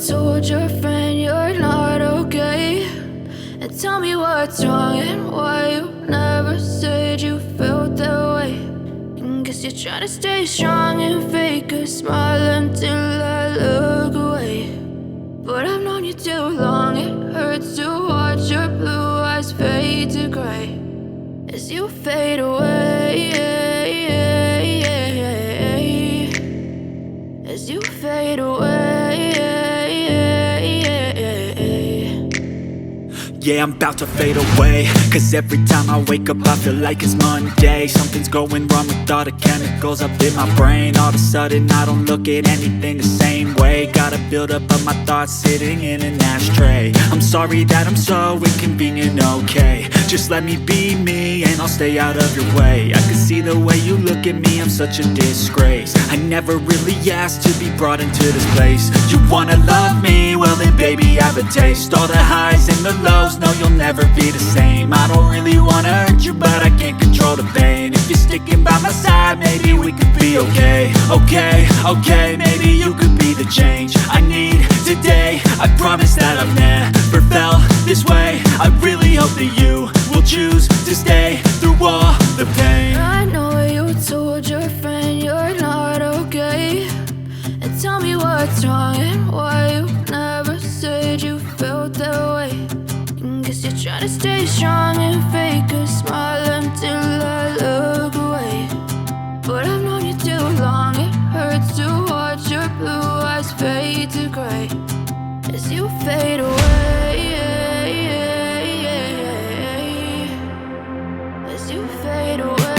told your friend you're not okay, and tell me what's wrong and why you never said you felt that way. And guess you're trying to stay strong and fake a smile until I look away. But I've known you too long, it hurts to watch your blue eyes fade to gray as you fade away, as you fade away. Yeah, I'm about to fade away, cause every time I wake up I feel like it's Monday. Something's going wrong with all the chemicals up in my brain. All of a sudden I don't look at anything the same way. Gotta build up of my thoughts sitting in an ashtray. I'm sorry that I'm so inconvenient, okay. Just let me be me and I'll stay out of your way. I can see the way you look at me, I'm such a disgrace. I never really asked to be brought into this place. You wanna love me? Well then baby I have a taste. All the highs and the lows, no you'll never be the same. I don't really wanna hurt you but I can't control the pain. If you're sticking by my side maybe we could be okay. Okay, maybe you could be the change I need today. I promise that I've never felt this way. I really hope that you will choose to stay through all the pain. I know you told your friend you're not okay, and tell me what's wrong and why you never said you felt that way. And guess you're trying to stay strong and fake a smile until I look away. But I've known you too long, it hurts to watch your blue eyes fade to gray as you fade away, as you fade away,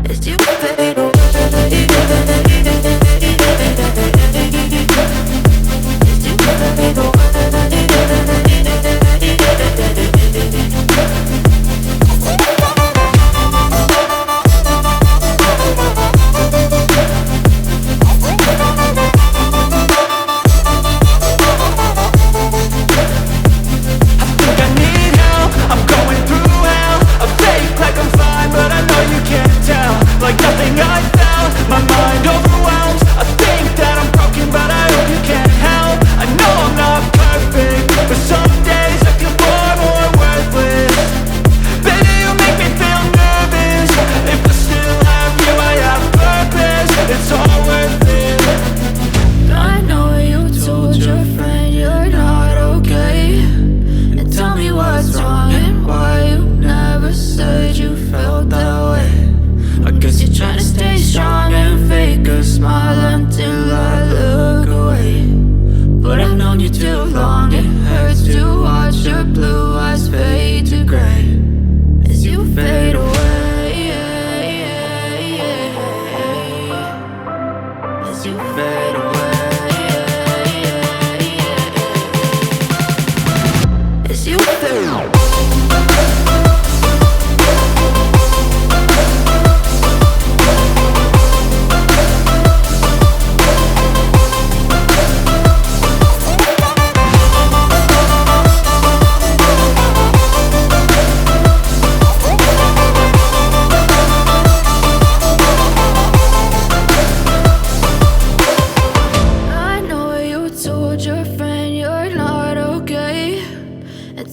as you fade away.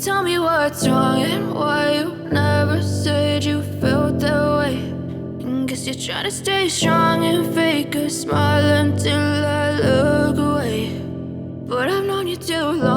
Tell me what's wrong and why you never said you felt that way. And guess you're trying to stay strong and fake a smile until I look away. But I've known you too long.